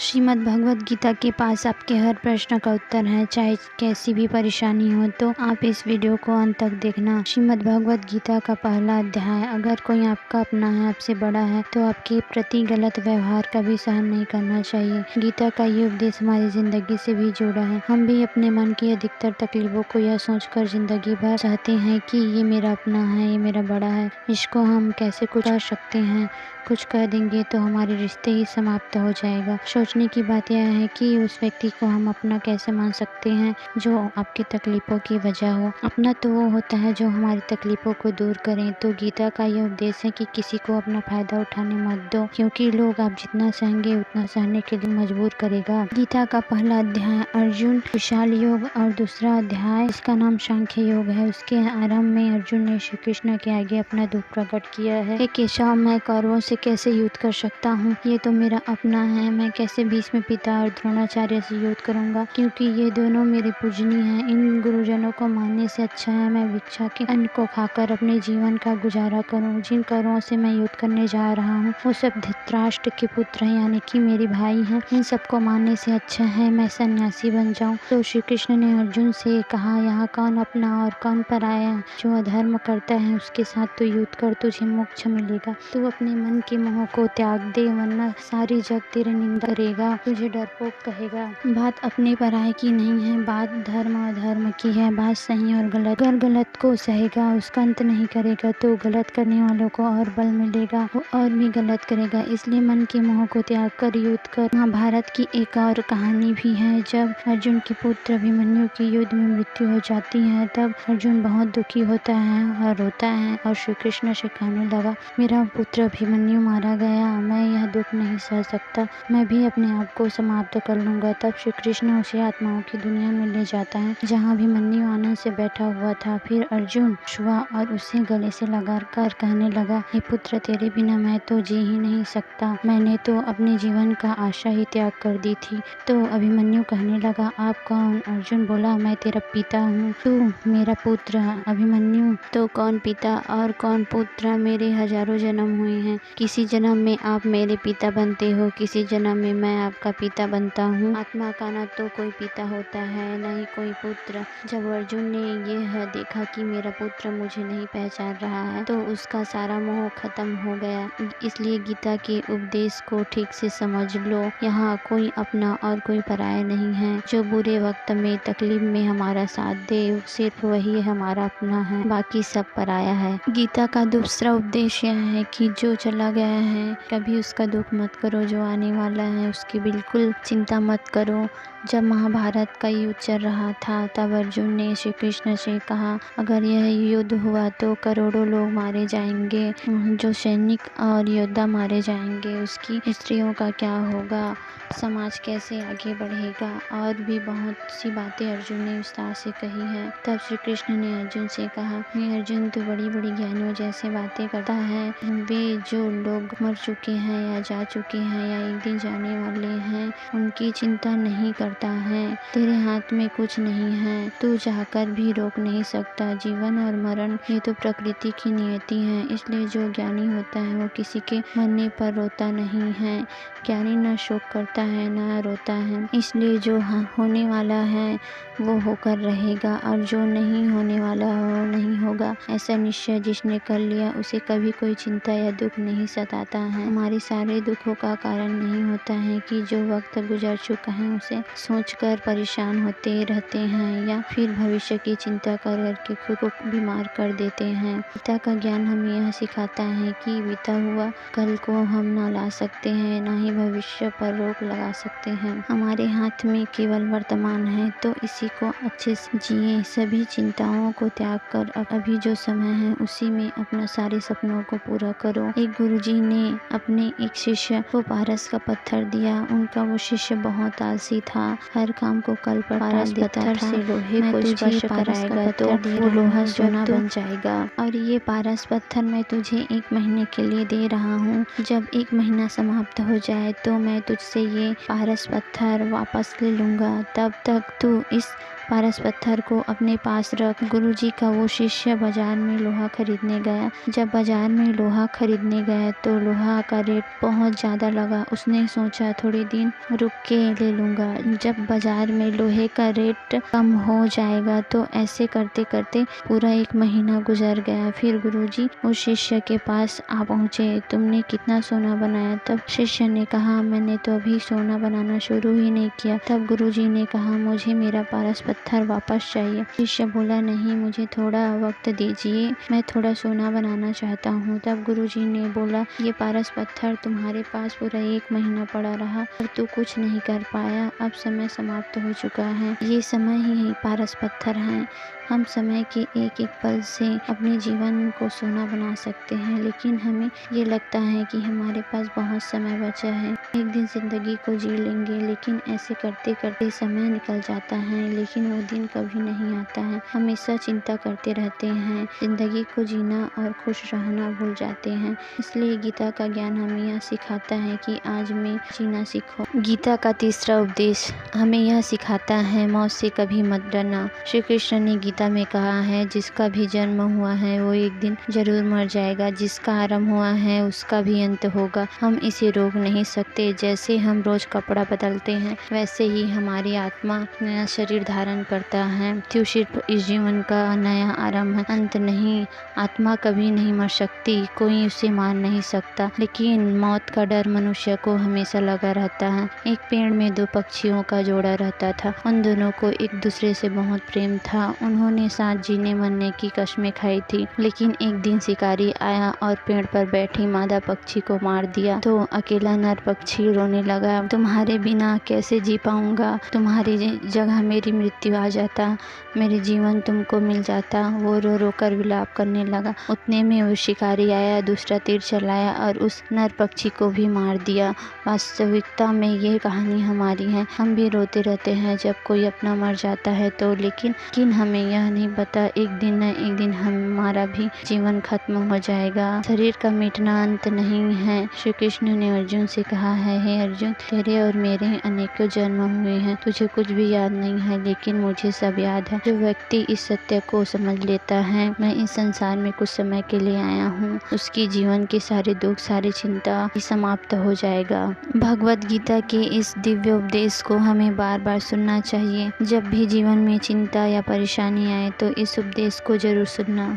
श्रीमद् भगवद गीता के पास आपके हर प्रश्न का उत्तर है, चाहे कैसी भी परेशानी हो। तो आप इस वीडियो को अंत तक देखना। श्रीमद् भगवद गीता का पहला अध्याय। अगर कोई आपका अपना है, आपसे बड़ा है, तो आपके प्रति गलत व्यवहार कभी सहन नहीं करना चाहिए। गीता का ये उपदेश हमारी जिंदगी से भी जुड़ा है। हम भी अपने मन की अधिकतर तकलीफों को यह सोचकर जिंदगी भर चाहते हैं कि ये मेरा अपना है, ये मेरा बड़ा है, इसको हम कैसे कुछ कर सकते हैं। कुछ कह देंगे तो हमारे रिश्ते ही समाप्त हो जाएगा। सोचने की बात यह है कि उस व्यक्ति को हम अपना कैसे मान सकते हैं जो आपकी तकलीफों की वजह हो। अपना तो वो होता है जो हमारी तकलीफों को दूर करें। तो गीता का यह उपदेश है कि किसी को अपना फायदा उठाने मत दो, क्योंकि लोग आप जितना सहेंगे उतना सहने के लिए मजबूर करेगा। गीता का पहला अध्याय अर्जुन विशाल योग और दूसरा अध्याय इसका नाम सांख्य योग है। उसके आरंभ में अर्जुन ने श्री कृष्ण के आगे अपना दुख प्रकट किया है। हे केशव, मैं कौरवों से कैसे युद्ध कर सकता हूँ? ये तो मेरा अपना है। मैं कैसे भीष्म पिता और द्रोणाचार्य से युद्ध करूंगा, क्योंकि ये दोनों मेरे पूजनीय हैं। इन गुरुजनों को मानने से अच्छा है मैं भिक्षा के अन्न को खाकर अपने जीवन का गुजारा करूं। जिन कौरवों से मैं युद्ध करने जा रहा हूँ वो सब धृतराष्ट्र के पुत्र हैं, यानी कि मेरे भाई हैं। इन सबको मानने से अच्छा है मैं सन्यासी बन जाऊं। तो श्री कृष्ण ने अर्जुन से कहा, यहाँ कौन अपना और कौन पराया है? जो अधर्म करता है उसके साथ तो युद्ध कर, तुझे मोक्ष मिलेगा। तू अपने मन के मोह को त्याग दे, वरना सारी जग तेरी निंदा करेगा, तुझे डरपोक कहेगा। बात अपने पराये की नहीं है, बात धर्म अधर्म की है। बात सही और गलत, अगर गलत को सहेगा, उसका अंत नहीं करेगा, तो गलत करने वालों को और बल मिलेगा, वो और भी गलत करेगा। इसलिए मन के मोह को त्याग कर युद्ध कर। महाभारत की एक और कहानी भी है। जब अर्जुन के पुत्र अभिमन्यु की युद्ध में मृत्यु हो जाती है, तब अर्जुन बहुत दुखी होता है और रोता है और श्री कृष्ण से कहने लगा, मेरा पुत्र अभिमन्यु मारा गया, मैं यह दुख नहीं सह सकता, मैं भी अपने आप को समाप्त कर लूंगा। तब श्री कृष्ण उसे आत्माओं की दुनिया में ले जाता है, जहाँ अभिमन्यु आनंद से बैठा हुआ था। फिर अर्जुन छुआ और उसे गले से लगाकर कहने लगा, हे पुत्र, तेरे बिना मैं तो जी ही नहीं सकता, मैंने तो अपने जीवन का आशा ही त्याग कर दी थी। तो अभिमन्यु कहने लगा, आप कौन? अर्जुन बोला, मैं तेरा पिता हूँ, तू मेरा पुत्र है। अभिमन्यु, तो कौन पिता और कौन पुत्र? मेरे हजारों जन्म हुए हैं, किसी जन्म में आप मेरे पिता बनते हो, किसी जन्म में मैं आपका पिता बनता हूँ। आत्मा का न तो कोई पिता होता है, न ही कोई पुत्र। जब अर्जुन ने यह देखा कि मेरा पुत्र मुझे नहीं पहचान रहा है, तो उसका सारा मोह खत्म हो गया। इसलिए गीता के उपदेश को ठीक से समझ लो। यहाँ कोई अपना और कोई पराया नहीं है। जो बुरे वक्त में, तकलीफ में हमारा साथ दे, सिर्फ वही हमारा अपना है, बाकी सब पराया है। गीता का दूसरा उपदेश यह है कि जो चला गया है कभी उसका दुख मत करो, जो आने वाला है उसकी बिल्कुल चिंता मत करो। जब महाभारत का युद्ध चल रहा था, तब अर्जुन ने श्री कृष्ण से कहा, अगर यह युद्ध हुआ तो करोड़ों लोग मारे जाएंगे, जो सैनिक और योद्धा मारे जाएंगे उसकी स्त्रियों का क्या होगा, समाज कैसे आगे बढ़ेगा, और भी बहुत सी बातें अर्जुन ने विस्तार से कही है। तब श्री कृष्ण ने अर्जुन से कहा, हे अर्जुन, तू बड़ी बड़ी ज्ञानियों जैसे बातें करता है, वे जो लोग मर चुके हैं या जा चुके हैं या एक दिन जाने वाले हैं, उनकी चिंता नहीं करता है। तेरे हाथ में कुछ नहीं है, तू चाहकर भी रोक नहीं सकता। जीवन और मरण ये तो प्रकृति की नियति है, इसलिए जो ज्ञानी होता है वो किसी के मरने पर रोता नहीं है। ज्ञानी न शोक करता है न रोता है, इसलिए जो होने वाला है वो होकर रहेगा, और जो नहीं होने वाला हो नहीं होगा। ऐसा निश्चय जिसने कर लिया उसे कभी कोई चिंता या दुख नहीं सताता है। हमारे सारे दुखों का कारण नहीं होता है कि जो वक्त गुजर चुका है उसे सोचकर परेशान होते रहते हैं, या फिर भविष्य की चिंता करके खुद को बीमार कर देते हैं। गीता का ज्ञान हमें यह सिखाता है कि बीता हुआ कल को हम न ला सकते हैं, न ही भविष्य पर रोक लगा सकते हैं। हमारे हाथ में केवल वर्तमान है, तो इसी को अच्छे से जिए। सभी चिंताओं को त्याग कर अभी जो समय है उसी में अपना सारे सपनों को पूरा करो। एक गुरुजी ने अपने एक शिष्य को पारस का पत्थर दिया। उनका वो शिष्य बहुत आलसी था, हर काम को कल पर टाल देता था। से लोहे को स्पर्श कराएगा तो वो लोहा सोना बन जाएगा, और ये पारस पत्थर मैं तुझे 1 महीने के लिए दे रहा हूँ। जब 1 महीना समाप्त हो जाए तो मैं तुझसे ये पारस पत्थर वापस ले लूँगा। तब तक तू इस पारस पत्थर को अपने पास रख गुरुजी का वो शिष्य बाजार में लोहा खरीदने गया। जब बाजार में लोहा खरीदने गया तो लोहा का रेट बहुत ज़्यादा लगा। उसने सोचा थोड़े दिन रुक के ले लूँगा, जब बाजार में लोहे का रेट कम हो जाएगा। तो ऐसे करते करते पूरा 1 महीना गुजर गया। फिर गुरुजी उस शिष्य के पास आ पहुँचे। तुमने कितना सोना बनाया? तब शिष्य ने कहा, मैंने तो अभी सोना बनाना शुरू ही नहीं किया। तब गुरुजी ने कहा, मुझे मेरा पारस पत्थर वापस चाहिए। शिष्य बोला, नहीं, मुझे थोड़ा वक्त दीजिए, मैं थोड़ा सोना बनाना चाहता हूँ। तब गुरुजी ने बोला, ये पारस पत्थर तुम्हारे पास पूरा 1 महीना पड़ा रहा और तू कुछ नहीं कर पाया। अब समय समाप्त हो चुका है। ये समय ही पारस पत्थर है। हम समय के एक एक पल से अपने जीवन को सोना बना सकते हैं, लेकिन हमें ये लगता है कि हमारे पास बहुत समय बचा है, एक दिन जिंदगी को जी लेंगे। लेकिन ऐसे करते करते समय निकल जाता है, लेकिन वो दिन कभी नहीं आता है। हमेशा चिंता करते रहते हैं, जिंदगी को जीना और खुश रहना भूल जाते हैं। इसलिए गीता का ज्ञान हमें यह सिखाता है कि आज में जीना सीखो। गीता का तीसरा उपदेश हमें यह सिखाता है, मौत से कभी मत डरना। श्री कृष्ण ने गीता में कहा है, जिसका भी जन्म हुआ है वो एक दिन जरूर मर जाएगा, जिसका आरंभ हुआ है उसका भी अंत होगा। हम इसे रोक नहीं सकते। जैसे हम रोज कपड़ा बदलते हैं, वैसे ही हमारी आत्मा नया शरीर धारण करता है। तो सिर्फ इस जीवन का नया आरंभ है, अंत नहीं। आत्मा कभी नहीं मर सकती, कोई उसे मार नहीं सकता, लेकिन मौत का डर मनुष्य को हमेशा लगा रहता है। एक पेड़ में 2 पक्षियों का जोड़ा रहता था। उन दोनों को एक दूसरे से बहुत प्रेम था। उन्होंने साथ जीने मरने की कस्में खाई थी, लेकिन एक दिन शिकारी आया और पेड़ पर बैठी मादा पक्षी को मार दिया। तो अकेला नर पक्षी रोने लगा, तुम्हारे बिना कैसे जी पाऊंगा, तुम्हारी जगह मेरी मृत्यु आ जाता, मेरे जीवन तुमको मिल जाता। वो रो रो कर विलाप करने लगा। उतने में वो शिकारी आया, दूसरा तीर चलाया और उस नर पक्षी को भी मार दिया। वास्तविकता में ये कहानी हमारी है। हम भी रोते रहते हैं जब कोई अपना मर जाता है तो, लेकिन हमें यह नहीं पता एक दिन न एक दिन हमारा भी जीवन खत्म हो जाएगा। शरीर का मिटना अंत नहीं है। श्री कृष्ण ने अर्जुन से कहा है, हे अर्जुन, तेरे और मेरे अनेकों जन्म हुए हैं, तुझे कुछ भी याद नहीं है, लेकिन मुझे सब याद है। जो व्यक्ति इस सत्य को समझ लेता है, मैं इस संसार में कुछ समय के लिए आया हूँ, उसकी जीवन के सारे दुख, सारी चिंता समाप्त हो जाएगा। भगवत गीता के इस दिव्य उपदेश को हमें बार बार सुनना चाहिए। जब भी जीवन में चिंता या परेशानी आए तो इस उपदेश को जरूर सुनना।